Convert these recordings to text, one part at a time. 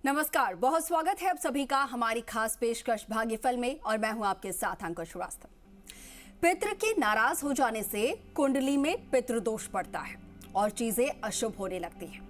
नमस्कार, बहुत स्वागत है आप सभी का हमारी खास पेशकश भाग्यफल में और मैं हूं आपके साथ अंकुर श्रीवास्तव। पितृ के नाराज हो जाने से कुंडली में पितृदोष पड़ता है और चीजें अशुभ होने लगती हैं।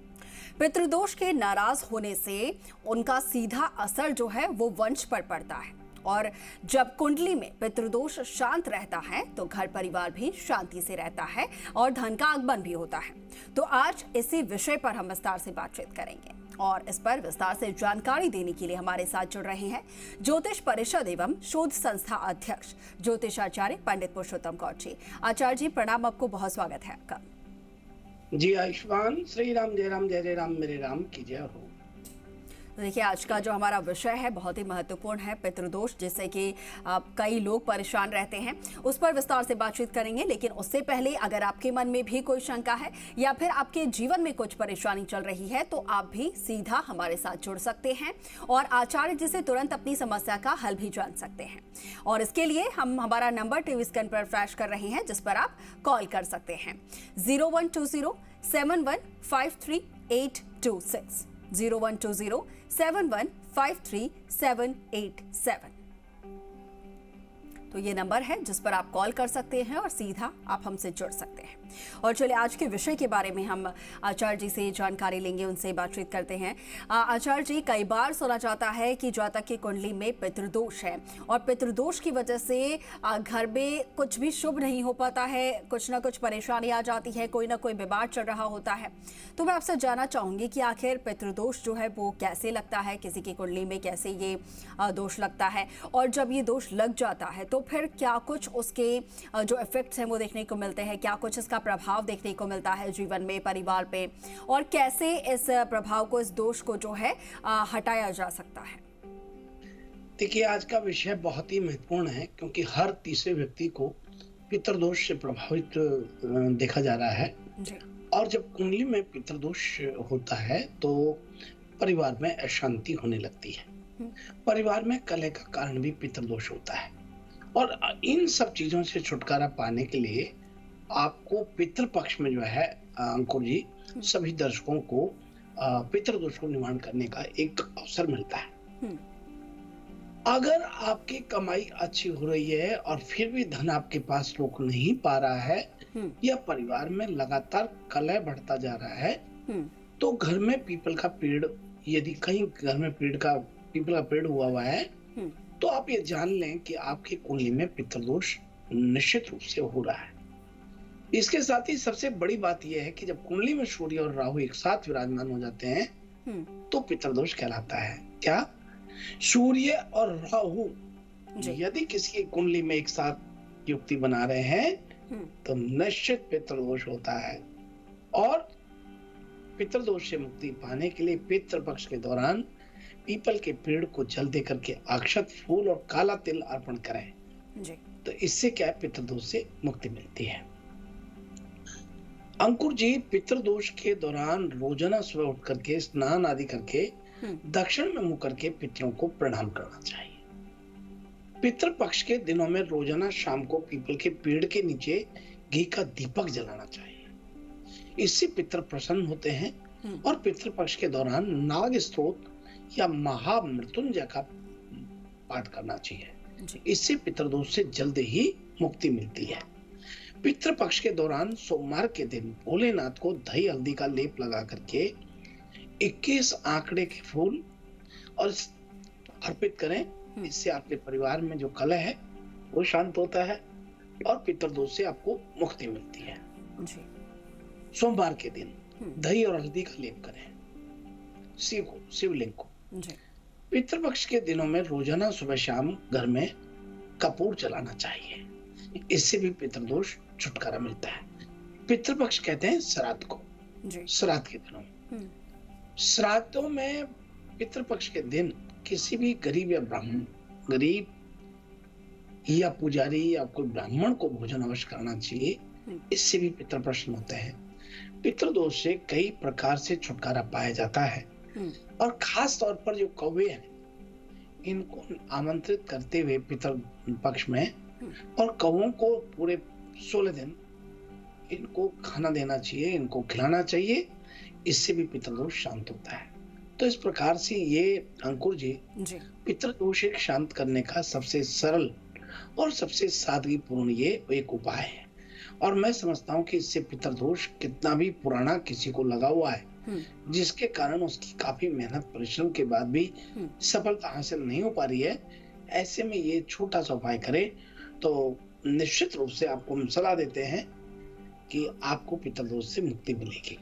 पितृदोष के नाराज होने से उनका सीधा असर जो है वो वंश पर पड़ता है और जब कुंडली में पितृदोष शांत रहता है तो घर परिवार भी शांति से रहता है और धन का आगमन भी होता है। तो आज इसी विषय पर हम विस्तार से बातचीत करेंगे और इस पर विस्तार से जानकारी देने के लिए हमारे साथ जुड़ रहे हैं ज्योतिष परिषद एवं शोध संस्था अध्यक्ष ज्योतिषाचार्य पंडित पुरुषोत्तम कौर जी। आचार्य जी प्रणाम, आपको बहुत स्वागत है आपका। जी आयुष्मान, श्री राम जय जय राम मेरे राम की जय हो। देखिए, आज का जो हमारा विषय है बहुत ही महत्वपूर्ण है, पितृदोष, जिससे कि कई लोग परेशान रहते हैं। उस पर विस्तार से बातचीत करेंगे, लेकिन उससे पहले अगर आपके मन में भी कोई शंका है या फिर आपके जीवन में कुछ परेशानी चल रही है तो आप भी सीधा हमारे साथ जुड़ सकते हैं और आचार्य जी से तुरंत अपनी समस्या का हल भी जान सकते हैं। और इसके लिए हम हमारा नंबर टीवी स्क्रीन पर फ्लैश कर रहे हैं, जिस पर आप कॉल कर सकते हैं 012071533826 012071533787। तो ये नंबर है जिस पर आप कॉल कर सकते हैं और सीधा आप हमसे जुड़ सकते हैं। और चलिए आज के विषय के बारे में हम आचार्य जी से जानकारी लेंगे, उनसे बातचीत करते हैं। आचार्य जी, कई बार सुना जाता है कि जातक की कुंडली में पितृदोष है और पितृदोष की वजह से घर में कुछ भी शुभ नहीं हो पाता है, कुछ ना कुछ परेशानी आ जाती है, कोई ना कोई बीमार चल रहा होता है। तो मैं आपसे जानना चाहूंगी कि आखिर पितृदोष जो है वो कैसे लगता है, किसी की कुंडली में कैसे ये दोष लगता है, और जब ये दोष लग जाता है तो फिर क्या कुछ उसके जो इफेक्ट्स हैं वो देखने को मिलते हैं, क्या कुछ इसका प्रभाव देखने को मिलता है जीवन में, परिवार पे, और कैसे इस प्रभाव को, इस दोष को जो है हटाया जा सकता है। देखिए, आज का विषय बहुत ही महत्वपूर्ण है क्योंकि हर तीसरे व्यक्ति को पितृदोष से प्रभावित देखा जा रहा है जी। और जब कुंडली में पितृदोष होता है तो परिवार में अशांति होने लगती है। परिवार में कलह का कारण भी पितृदोष होता है और इन सब चीजों से छुटकारा पाने के लिए आपको पितृपक्ष में जो है अंकुर जी, सभी दर्शकों को पितृदोष को निवारण करने का एक अवसर मिलता है। अगर आपकी कमाई अच्छी हो रही है और फिर भी धन आपके पास रोक नहीं पा रहा है या परिवार में लगातार कलह बढ़ता जा रहा है तो घर में पीपल का पेड़, यदि कहीं घर में पीपल का पेड़ हुआ है तो आप ये जान लें कि आपकी कुंडली में पितृदोष निश्चित रूप से हो रहा है। इसके साथ ही सबसे बड़ी बात यह है कि जब कुंडली में सूर्य और राहु एक साथ विराजमान हो जाते हैं तो पितृदोष कहलाता है। क्या? सूर्य और राहु यदि किसी की कुंडली में एक साथ युक्ति बना रहे हैं तो निश्चित पितृदोष होता है। और पितृदोष से मुक्ति पाने के लिए पितृपक्ष के दौरान पीपल के पेड़ को जल दे करके अक्षत, फूल और काला तिल अर्पण करें जी। तो इससे क्या है, पितृदोष से मुक्ति मिलती है। अंकुर जी, पितृदोष के दौरान रोजाना सुबह उठ करके स्नान आदि करके दक्षिण में मुंह करके पितरों को प्रणाम करना चाहिए। पितृपक्ष के दिनों में रोजाना शाम को पीपल के पेड़ के नीचे घी का दीपक जलाना चाहिए। इससे पितर प्रसन्न होते हैं। और पितृपक्ष के दौरान नाग स्तोत्र या महामृत्युंजय का पाठ करना चाहिए। इससे पितृदोष से जल्द ही मुक्ति मिलती है। पितृपक्ष के दौरान सोमवार के दिन भोलेनाथ को दही हल्दी का लेप लगा करके 21 आंकड़े के फूल और अर्पित करें। इससे आपके परिवार में जो कलह है वो शांत होता है और पितृदोष से आपको मुक्ति मिलती है जी। सोमवार के दिन दही और हल्दी का लेप करें शिवलिंग को जी। पितृपक्ष के दिनों में रोजाना सुबह शाम घर में कपूर जलाना चाहिए। इससे भी पितृदोष छुटकारा मिलता है। पितृपक्ष कहते हैं श्राद्ध को जी। श्राद्ध के दिनों, श्राद्धों में पितृपक्ष के दिन किसी भी गरीब या ब्राह्मण, गरीब या पुजारी या कोई ब्राह्मण को भोजन अवश्य करना चाहिए। इससे भी पितृ प्रसन्न होते हैं। पितृदोष से कई प्रकार से छुटकारा पाया जाता है और खास तौर पर जो कौवे हैं इनको आमंत्रित करते हुए पितृ पक्ष में और कौवों को पूरे 16 दिन इनको खाना देना चाहिए, इनको खिलाना चाहिए। इससे भी पितृदोष शांत होता है। तो इस प्रकार से ये अंकुर जी जी। पितृदोष एक शांत करने का सबसे सरल और सबसे सादगीपूर्ण ये एक उपाय है। और मैं समझता हूँ कि इससे पितृदोष कितना भी पुराना किसी को लगा हुआ है, जिसके कारण उसकी काफी मेहनत परिश्रम के बाद भी सफलता हासिल नहीं हो पा रही है, ऐसे में ये छोटा सा उपाय करें तो निश्चित रूप से आपको हम सलाह देते हैं कि आपको पितृदोष से मुक्ति मिलेगी।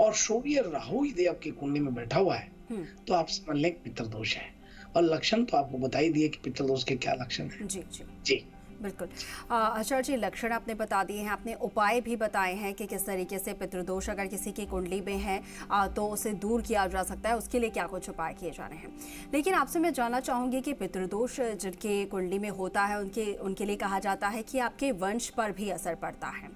और सूर्य राहु यदि आपकी कुंडली में बैठा हुआ है तो आप समझ लें पितृदोष है। और लक्षण तो आपको बता ही दिए कि पितृदोष के क्या लक्षण है। जी जी जी बिल्कुल। आचार्य जी, लक्षण आपने बता दिए हैं, आपने उपाय भी बताए हैं कि किस तरीके से पितृदोष अगर किसी की कुंडली में है तो उसे दूर किया जा सकता है, उसके लिए क्या कुछ उपाय किए जा रहे हैं। लेकिन आपसे मैं जानना चाहूँगी कि पितृदोष जिनके कुंडली में होता है उनके लिए कहा जाता है कि आपके वंश पर भी असर पड़ता है।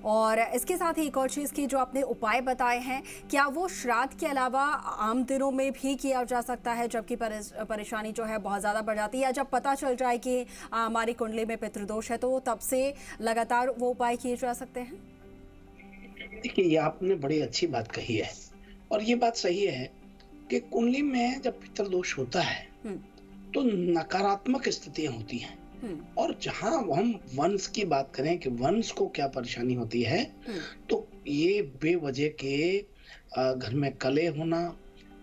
और इसके साथ ही एक और चीज़ की जो आपने उपाय बताए हैं, क्या वो श्राद्ध के अलावा आम दिनों में भी किया जा सकता है जबकि परेशानी जो है बहुत ज़्यादा बढ़ जाती है, या जब पता चल जाए कि हमारी कुंडली में पितृदोष है तो तब से लगातार वो उपाय किए जा सकते हैं? देखिए, ये आपने बड़ी अच्छी बात कही है और ये बात सही है कि कुंडली में जब पितृदोष होता है तो नकारात्मक स्थितियां होती हैं। और जहां हम वंश की बात करें कि वंश को क्या परेशानी होती है, तो ये बेवजह के घर में कलह होना,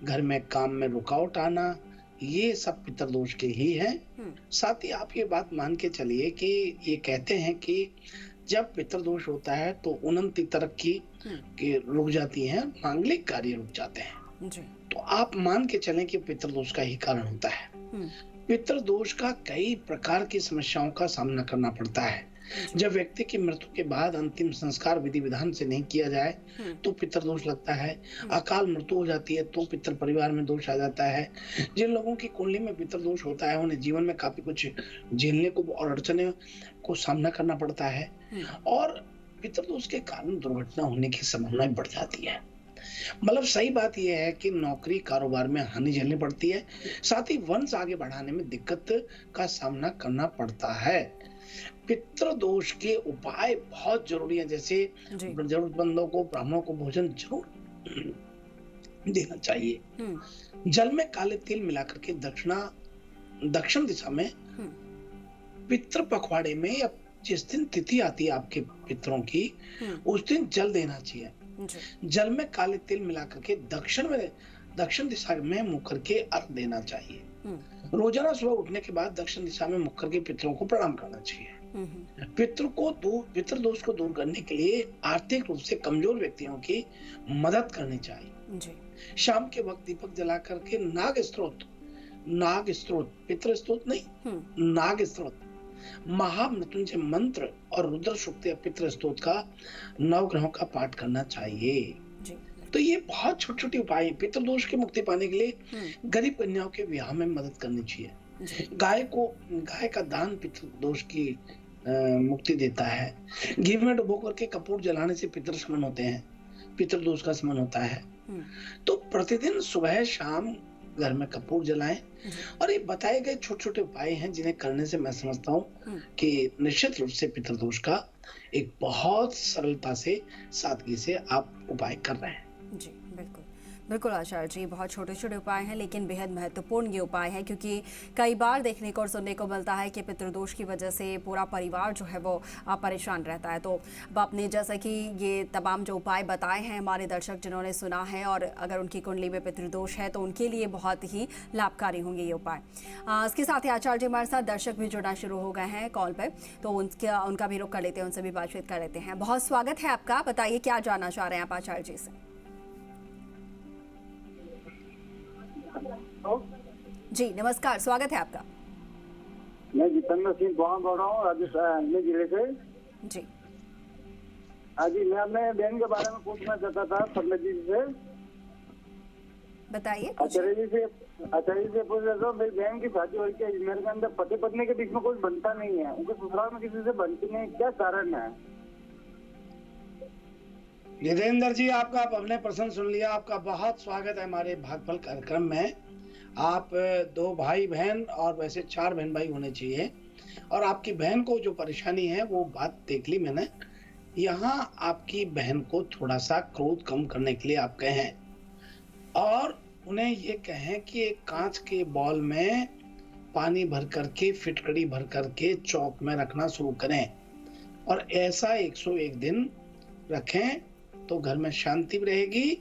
घर में काम में रुकावट आना, ये सब पितृदोष के ही हैं। साथ ही आप ये बात मान के चलिए कि ये कहते हैं कि जब पितृदोष होता है तो उन्नति तरक्की की रुक जाती है, मांगलिक कार्य रुक जाते हैं जी। तो आप मान के चलें कि पितृदोष का ही कारण होता है। पितृदोष का कई प्रकार की समस्याओं का सामना करना पड़ता है। जब व्यक्ति की मृत्यु के बाद अंतिम संस्कार विधि विधान से नहीं किया जाए तो पितृदोष लगता है। अकाल मृत्यु हो जाती है तो पितृ परिवार में दोष आ जाता है। जिन लोगों की कुंडली में पितृदोष होता है उन्हें जीवन में काफी कुछ झेलने को और अड़चने को सामना करना पड़ता है और पितृदोष के कारण दुर्घटना होने की संभावना बढ़ जाती है। मतलब सही बात यह है कि नौकरी कारोबार में हानि झेलनी पड़ती है, साथ ही वंश आगे बढ़ाने में दिक्कत का सामना करना पड़ता है। पितृदोष के उपाय बहुत जरूरी है, जैसे जरूरतमंदों को, ब्राह्मणों को भोजन जरूर देना चाहिए। जल में काले तिल मिलाकर के दक्षिण दिशा में पितृ पखवाड़े में या जिस दिन तिथि आती है आपके पितरों की उस दिन जल देना चाहिए। जल में काले तिल मिलाकर के दक्षिण दिशा में मुख करके अर्घ देना चाहिए। रोजाना सुबह उठने के बाद दक्षिण दिशा में मुख करके पितरों को प्रणाम करना चाहिए। पितृदोष को दूर करने के लिए आर्थिक रूप से कमजोर व्यक्तियों की मदद करनी चाहिए। शाम के वक्त दीपक जला करके नाग स्त्रोत, पितृ स्त्रोत नहीं, नाग स्त्रोत, महामृत्युंजय मंत्र और रुद्र सूक्त या पितृ स्तोत्र का नवग्रहों का पाठ करना चाहिए जी। तो ये बहुत छोटे छोटे उपाय हैं पितृदोष की मुक्ति पाने के लिए। गरीब कन्याओं के विवाह में मदद करनी चाहिए। गाय का दान पितृदोष की मुक्ति देता है। घी में डुबो करके कपूर जलाने से पितृ शमन होते हैं, पितृदोष का शमन होता है। तो प्रतिदिन सुबह शाम घर में कपूर जलाएं। और ये बताए गए छोटे छोटे उपाय हैं जिन्हें करने से मैं समझता हूँ कि निश्चित रूप से पितृदोष का एक बहुत सरलता से, सादगी से आप उपाय कर रहे हैं। जी बिल्कुल बिल्कुल आचार्य जी, बहुत छोटे छोटे उपाय हैं लेकिन बेहद महत्वपूर्ण ये उपाय हैं, क्योंकि कई बार देखने को और सुनने को मिलता है कि पितृदोष की वजह से पूरा परिवार जो है वो परेशान रहता है। तो आपने जैसा कि ये तमाम जो उपाय बताए हैं हमारे दर्शक जिन्होंने सुना है और अगर उनकी कुंडली में पितृदोष है तो उनके लिए बहुत ही लाभकारी होंगे ये उपाय। इसके साथ ही आचार्य जी हमारे साथ दर्शक भी जुड़ना शुरू हो गए हैं कॉल पर, तो उनका भी रुख कर लेते हैं, उनसे भी बातचीत कर लेते हैं। बहुत स्वागत है आपका, बताइए क्या जानना चाह रहे हैं आप आचार्य जी से। जी नमस्कार, स्वागत है आपका। मैं जितेंद्र सिंह बोल रहा हूँ, राजस्थान जिले से। जी हाँ जी, मैं अपने बहन के बारे में पूछना चाहता था सरला जी से। बताइए। आचार्य जी से पूछ रहा था, मेरी बहन की शादी हो रही है, मेरे अंदर पति पत्नी के बीच में कुछ बनता नहीं है, उनके ससुराल में किसी से बनती नहीं, क्या कारण है? जितेंद्र जी, आपका हमने प्रश्न सुन लिया। आपका बहुत स्वागत है हमारे भागफल कार्यक्रम में। आप 2 भाई बहन और वैसे 4 बहन भाई होने चाहिए। और आपकी बहन को जो परेशानी है वो बात देख ली मैंने। यहाँ आपकी बहन को थोड़ा सा क्रोध कम करने के लिए आप कहें और उन्हें ये कहें कि एक कांच के बॉल में पानी भर करके, फिटकड़ी भर करके चौक में रखना शुरू करें और ऐसा 101 दिन रखें तो घर में शांति भी रहेगी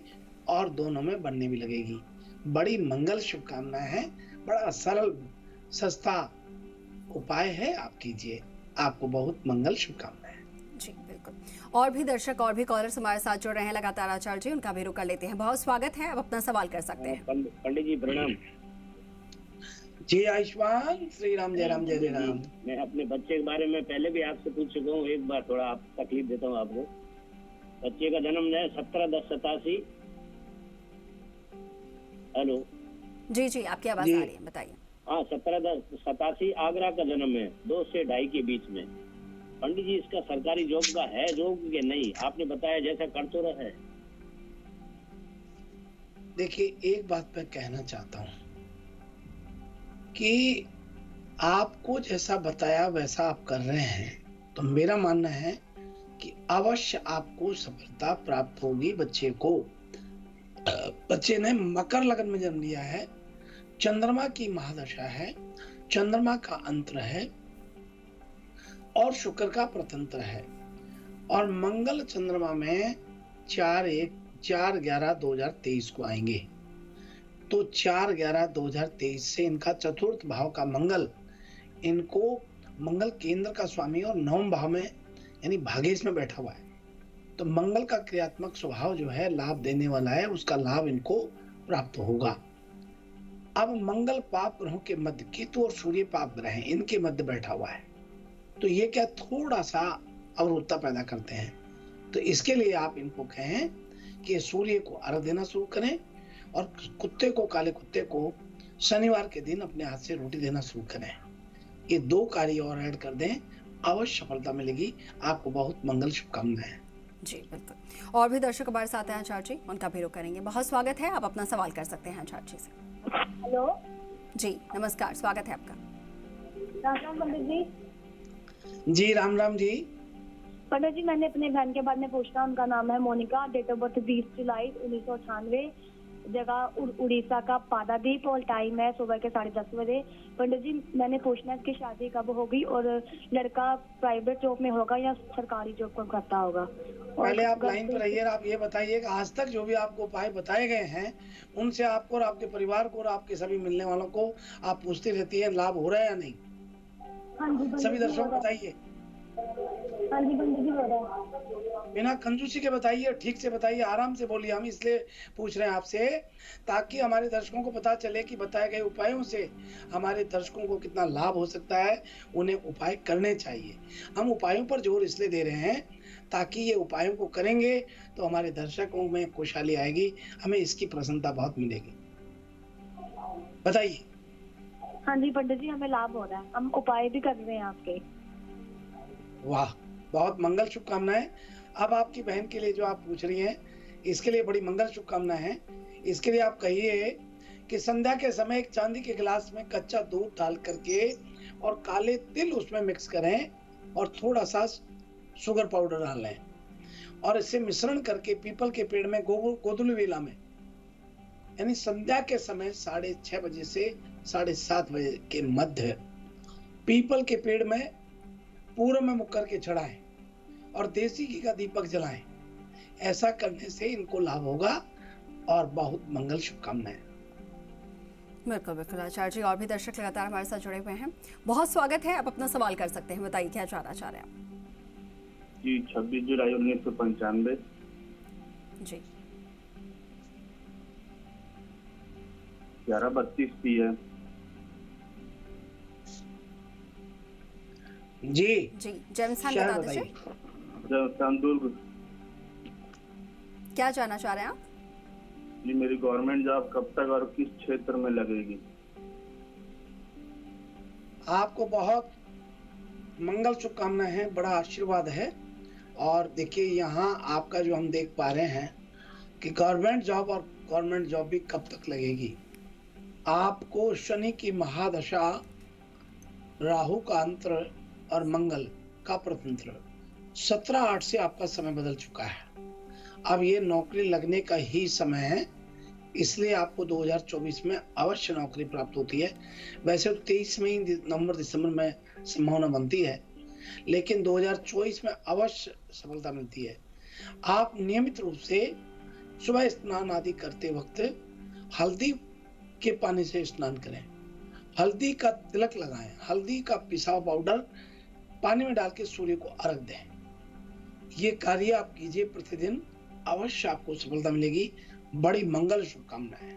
और दोनों में बनने भी लगेगी। बड़ी मंगल शुभकामनाएं हैं, बड़ा सरल सस्ता उपाय है, आप कीजिए। आपको बहुत मंगल शुभकामनाएं। जी बिल्कुल। और भी दर्शक और भी कॉलर्स हमारे साथ जुड़ रहे हैं लगातार आचार्य जी, उनका भी रुख कर लेते हैं। बहुत स्वागत है, आप अपना सवाल कर सकते हैं। पंडित जी प्रणाम। जी आयुष्मान, श्री राम, जय राम, जय जय राम। मैं अपने बच्चे के बारे में पहले भी आपसे पूछ चुका हूँ, एक बार थोड़ा आप तकलीफ देता हूँ आपको। बच्चे का जन्म है 17/10/87। हेलो जी जी, आपकी आवाज आ रही है, बताइए। हाँ, 17/10/87 आगरा का जन्म है, 2 से 2:30 के बीच में। पंडित जी, इसका सरकारी जॉब का है जॉब के नहीं? आपने बताया जैसा कर तो रहा है। देखिए, एक बात मैं कहना चाहता हूँ कि आपको जैसा बताया वैसा आप कर रहे हैं, तो मेरा मानना है कि अवश्य आपको सफलता प्राप्त होगी। बच्चे ने मकर लगन में जन्म लिया है, चंद्रमा की महादशा है, चंद्रमा का अंतर है और शुक्र का प्रतंत्र है और मंगल चंद्रमा में 4/11/2023 को आएंगे। तो 4/11/2023 से इनका चतुर्थ भाव का मंगल, इनको मंगल केंद्र का स्वामी और 9वें भाव में यानी भाग्येश में बैठा हुआ है। तो मंगल का क्रियात्मक स्वभाव जो है लाभ देने वाला है, उसका लाभ इनको प्राप्त होगा। अब मंगल पाप ग्रहों के मध्य, केतु और सूर्य पाप ग्रह हैं, इनके मध्य बैठा हुआ है, तो ये क्या थोड़ा सा अवरुद्धता पैदा करते हैं। तो इसके लिए आप इनको कहें कि सूर्य को अर्घ्य देना शुरू करें और कुत्ते को, काले कुत्ते को शनिवार के दिन अपने हाथ से रोटी देना शुरू करें। ये 2 कार्य और ऐड कर दें, अवश्य सफलता मिलेगी। आपको बहुत मंगल शुभकामनाएं। जी बिल्कुल। और भी दर्शक हमारे साथ हैं आचार्य जी, उनका भी रुख करेंगे। बहुत स्वागत है, आप अपना सवाल कर सकते हैं आचार्य जी से। हेलो जी नमस्कार, स्वागत है आपका। राम पंडित जी। जी राम राम जी। पंडित जी, मैंने अपने बहन के बारे में पूछना। उनका नाम है मोनिका, डेट ऑफ बर्थ 20 जुलाई 1998, जगह उड़ीसा का पादादीप और टाइम है सुबह के 10:30 बजे। पंडित जी, मैंने पूछना है इसकी शादी कब होगी और लड़का प्राइवेट जॉब में होगा या सरकारी जॉब को करता होगा। पहले आप लाइन पर रहिए, आप ये बताइए कि आज तक जो भी आपको उपाय बताए गए हैं उनसे आपको और आपके परिवार को और आपके सभी मिलने वालों को आप पूछती रहती है लाभ हो रहा है या नहीं? हाँ जी, सभी दर्शकों को बताइए। हाँ जी पंडित जी, हो रहा है। बिना कंजूसी के बताइए, ठीक से बताइए, आराम से बोलिए। हम इसलिए पूछ रहे हैं आपसे ताकि हमारे दर्शकों को पता चले कि बताए गए उपायों से हमारे दर्शकों को कितना लाभ हो सकता है, उन्हें उपाय करने चाहिए। हम उपायों पर जोर इसलिए दे रहे हैं ताकि ये उपायों को करेंगे तो हमारे दर्शकों में खुशहाली आएगी, हमें इसकी प्रसन्नता बहुत मिलेगी। बताइए। हाँ जी पंडित जी, हमें लाभ हो रहा है, हम उपाय भी कर रहे हैं आपके। वाह, बहुत मंगल शुभकामनाएं। अब आपकी बहन के लिए जो आप पूछ रही हैं, इसके लिए बड़ी मंगल शुभकामनाएं हैं। इसके लिए आप कहिए कि संध्या के समय एक चांदी के गिलास में कच्चा दूध डाल करके और काले तिल उसमें मिक्स करें और थोड़ा सा शुगर पाउडर डाल लें और इसे मिश्रण करके पीपल के पेड़ में गोधूली वेला में, यानी संध्या के समय 6:30 बजे से 7:30 बजे के मध्य पीपल के पेड़ में पूर्व में मुख करके चढ़ाएं और देसी घी का दीपक जलाएं। ऐसा करने से इनको लाभ होगा और बहुत मंगल शुभकामनाएं। बिल्कुल बिल्कुल आचार्य जी। और भी दर्शक लगातार हमारे साथ जुड़े हुए हैं, बहुत स्वागत है, आप अपना सवाल कर सकते हैं। बताइए क्या जानना चाह रहे हैं आप? जी 26 जुलाई 1995। जी 11:32 PM। जी जी, जन्म स्थान बता दीजिए। दुर्ग। क्या जानना चाह रहे हैं आप? जी, मेरी गवर्नमेंट जॉब कब तक और किस क्षेत्र में लगेगी? आपको बहुत मंगल शुभकामनाएं हैं, बड़ा आशीर्वाद है। और देखिए, यहाँ आपका जो हम देख पा रहे हैं कि गवर्नमेंट जॉब और गवर्नमेंट जॉब भी कब तक लगेगी। आपको शनि की महादशा, राहु का अंतर और मंगल का प्रतंत्र 17/8 से आपका समय बदल चुका है। अब ये नौकरी लगने का ही समय है। इसलिए आपको 2024 में अवश्य नौकरी प्राप्त होती है। वैसे तो 23 में ही नवंबर दिसंबर में संभावना बनती है, लेकिन 2024 में अवश्य सफलता मिलती है। आप नियमित रूप से सुबह स्नान आदि करते वक्त हल्दी के पानी से स्नान करें, हल्दी का तिलक लगाएं, हल्दी का पिसा हुआ पाउडर पानी में डाल के सूर्य को अर्घ दें। ये कार्य आप कीजिए प्रतिदिन, अवश्य आपको सफलता मिलेगी। बड़ी मंगल शुभकामनाएं।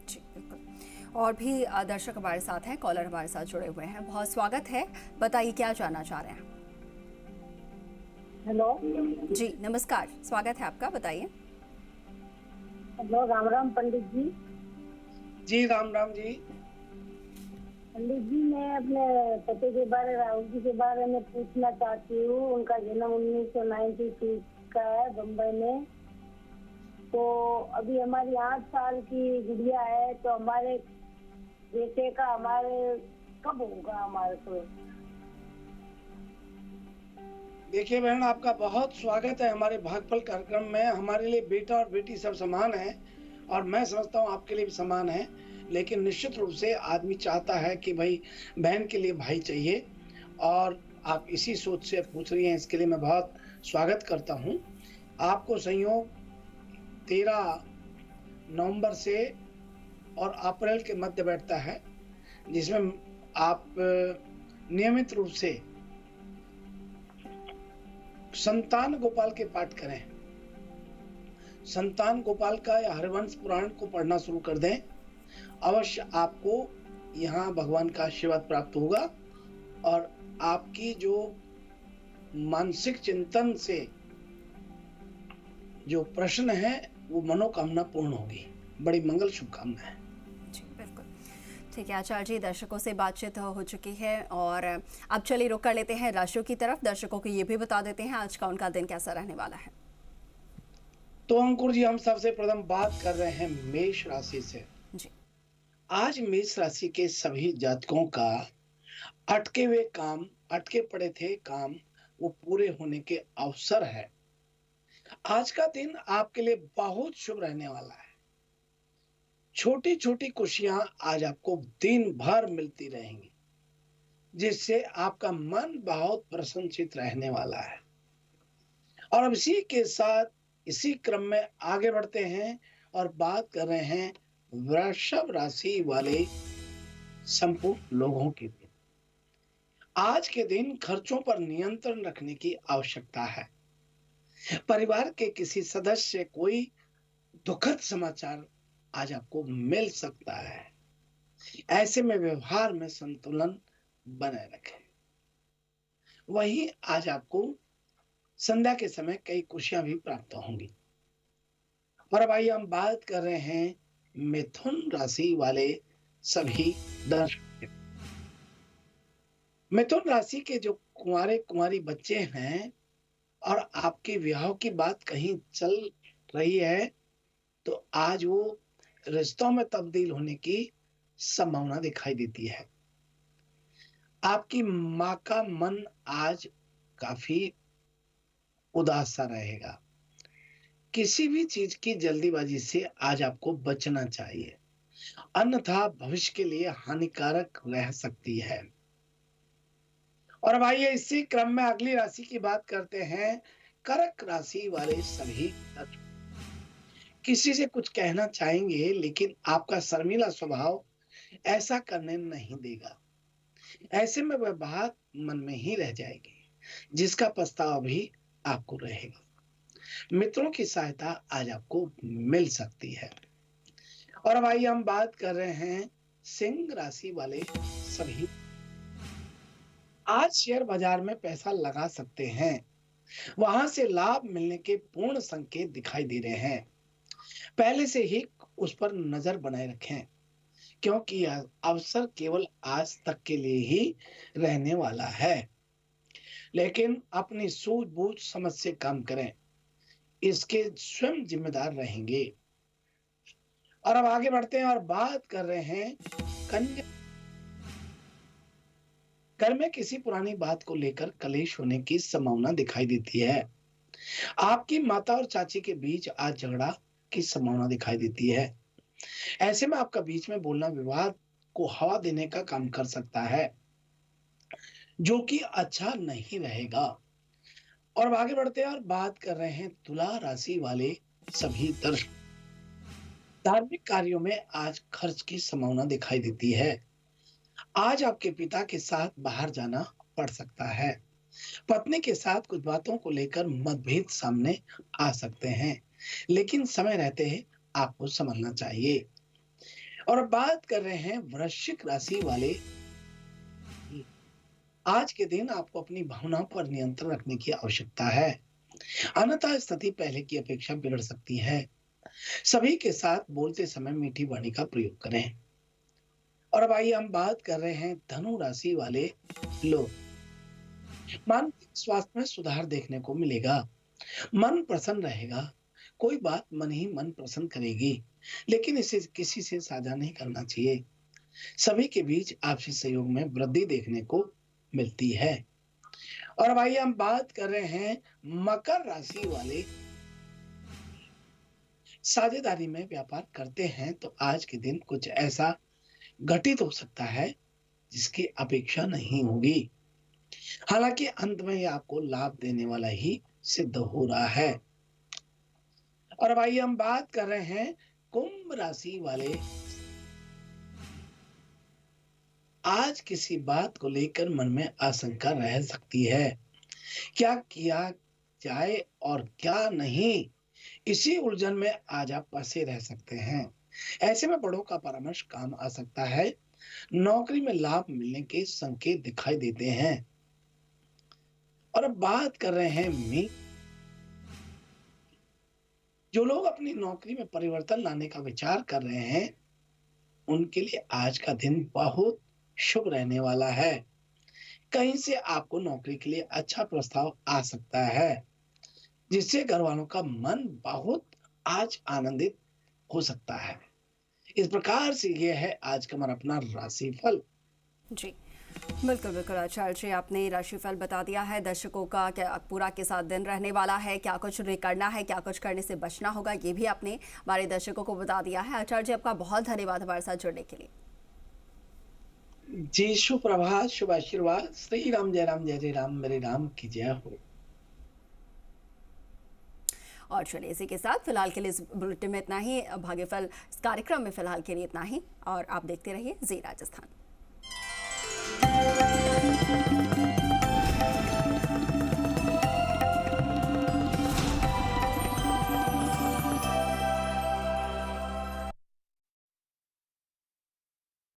जी बिल्कुल। और भी दर्शक हमारे साथ हैं, कॉलर हमारे साथ जुड़े हुए हैं। बहुत स्वागत है, बताइए क्या जानना चाह रहे हैं। हेलो जी नमस्कार, स्वागत है आपका, बताइए। हेलो, राम राम पंडित जी। जी राम राम जी। पंडित जी, मैं अपने पति के बारे राहुल जी के बारे में पूछना चाहती हूँ। उनका जन्म 1992 का है, बम्बई में। तो अभी हमारी 8 साल की गुड़िया है, तो हमारे बेटे का हमारे कब होगा हमारे को? देखिए बहन, आपका बहुत स्वागत है हमारे भागफल कार्यक्रम में। हमारे लिए बेटा और बेटी सब समान है, और मैं समझता हूँ आपके लिए भी समान है। लेकिन निश्चित रूप से आदमी चाहता है कि भाई बहन के लिए भाई चाहिए, और आप इसी सोच से पूछ रही हैं, इसके लिए मैं बहुत स्वागत करता हूँ। आपको संयोग 13 नवंबर से और अप्रैल के मध्य बैठता है, जिसमें आप नियमित रूप से संतान गोपाल के पाठ करें। संतान गोपाल का या हरिवंश पुराण को पढ़ना शुरू कर दें। अवश्य आपको यहाँ भगवान का आशीर्वाद प्राप्त होगा, और आपकी जो मानसिक चिंतन से जो प्रश्न है वो मनोकामना पूर्ण होगी। बड़ी मंगल शुभकामना है। जी बिल्कुल। ठीक है आचार्य जी, दर्शकों से बातचीत हो चुकी है, और अब चलिए रुक कर लेते हैं राशियों की तरफ। दर्शकों को ये भी बता देते हैं आज का उनका दिन कैसा रहने वाला है। तो अंकुर जी, हम सबसे प्रथम बात कर रहे हैं मेष राशि से। जी। आज मेष राशि के सभी जातकों का अटके पड़े थे काम, वो पूरे होने के अवसर है। आज का दिन आपके लिए बहुत शुभ रहने वाला है। छोटी छोटी खुशियां आज आपको दिन भर मिलती रहेंगी, जिससे आपका मन बहुत प्रसन्नचित रहने वाला है। और अब इसी के साथ इसी क्रम में आगे बढ़ते हैं और बात कर रहे हैं वृषभ राशि वाले संपूर्ण लोगों के लिए। आज के दिन खर्चों पर नियंत्रण रखने की आवश्यकता है। परिवार के किसी सदस्य कोई दुखद समाचार आज आपको मिल सकता है। ऐसे में व्यवहार में संतुलन बनाए रखें। वहीं आज आपको संध्या के समय कई खुशियां भी प्राप्त होंगी। और अब आइए हम बात कर रहे हैं मिथुन राशि वाले सभी दर्शक। मिथुन राशि के जो कुंवारी बच्चे हैं और आपके विवाह की बात कहीं चल रही है, तो आज वो रिश्तों में तब्दील होने की संभावना दिखाई देती है। आपकी माँ का मन आज काफी उदास सा रहेगा। किसी भी चीज की जल्दीबाजी से आज आपको बचना चाहिए, अन्यथा भविष्य के लिए हानिकारक रह सकती है। और अब आइए इसी क्रम में अगली राशि की बात करते हैं, कर्क राशि वाले सभी। किसी से कुछ कहना चाहेंगे, लेकिन आपका शर्मीला स्वभाव ऐसा करने नहीं देगा। ऐसे में वह बात मन में ही रह जाएगी, जिसका पछतावा भी आपको रहेगा। मित्रों की सहायता आज आपको मिल सकती है। और अब आइए हम बात कर रहे हैं सिंह राशि वाले सभी। आज शेयर बाजार में पैसा लगा सकते हैं, वहां से लाभ मिलने के पूर्ण संकेत दिखाई दे रहे हैं। पहले से ही उस पर नजर बनाए रखें, क्योंकि यह अवसर केवल आज तक के लिए ही रहने वाला है। लेकिन अपनी सूझबूझ समझ से काम करें, इसके स्वयं जिम्मेदार रहेंगे। और अब आगे बढ़ते हैं और बात कर रहे हैं कन्या। घर में किसी पुरानी बात को लेकर कलेश होने की संभावना दिखाई देती है। आपकी माता और चाची के बीच आज झगड़ा की संभावना दिखाई देती है। ऐसे में आपका बीच में बोलना विवाद को हवा देने का काम कर सकता है, जो कि अच्छा नहीं रहेगा। और अब आगे बढ़ते हैं और बात कर रहे हैं तुला राशि वाले सभी दर्शक। धार्मिक कार्यों में आज खर्च की संभावना दिखाई देती है। आज आपके पिता के साथ बाहर जाना पड़ सकता है। पत्नी के साथ कुछ बातों को लेकर मतभेद सामने आ सकते हैं, लेकिन समय रहते हैं आपको संभलना चाहिए। और अब बात कर रहे हैं वृश्चिक राशि वाले। आज के दिन आपको अपनी भावनाओं पर नियंत्रण रखने की आवश्यकता है, अन्यथा स्थिति पहले की अपेक्षा बिगड़ सकती है। सभी के साथ बोलते समय मीठी वाणी का प्रयोग करें। और अब आइए हम बात कर रहे हैं धनु राशि वाले लोग। मानसिक स्वास्थ्य में सुधार देखने को मिलेगा, मन प्रसन्न रहेगा। कोई बात मन ही मन प्रसन्न करेगी, लेकिन इसे किसी से साझा नहीं करना चाहिए। सभी के बीच आपसी सहयोग में वृद्धि देखने को मिलती है। और अब आइए हम बात कर रहे हैं मकर राशि वाले। साझेदारी में व्यापार करते हैं तो आज के दिन कुछ ऐसा घटित हो सकता है जिसकी अपेक्षा नहीं होगी। हालांकि अंत में यह आपको लाभ देने वाला ही सिद्ध हो रहा है। और अब आइए हम बात कर रहे हैं कुंभ राशि वाले। आज किसी बात को लेकर मन में आशंका रह सकती है, क्या किया जाए और क्या नहीं, इसी उलझन में आज आप फंसे रह सकते हैं। ऐसे में बड़ों का परामर्श काम आ सकता है। नौकरी में लाभ मिलने के संकेत दिखाई देते हैं। और अब बात कर रहे हैं मीन। जो लोग अपनी नौकरी में परिवर्तन लाने का विचार कर रहे हैं, उनके लिए आज का दिन बहुत शुभ रहने वाला है। कहीं से आपको नौकरी के लिए अच्छा प्रस्ताव आ सकता है, जिससे घर वालों का मन बहुत आज आनंदित हो सकता है। इस प्रकार से यह है आज का हमारा अपना राशिफल। जी बिल्कुल बिल्कुल आचार्य जी, आपने राशिफल बता दिया है। दर्शकों का क्या पूरा के साथ दिन रहने वाला है, क्या कुछ करना है, क्या कुछ करने से बचना होगा, ये भी आपने हमारे दर्शकों को बता दिया है। आचार्य जी, आपका बहुत धन्यवाद हमारे साथ जुड़ने के लिए। जी शुभ प्रभात, शुभ आशीर्वाद। श्री राम जय राम, जय जय राम, मेरे राम की जय हो। और चलिए इसी के साथ फिलहाल के लिए इस बुलेटिन में इतना ही। भाग्यफल इस कार्यक्रम में फिलहाल के लिए इतना ही, और आप देखते रहिए जी राजस्थान।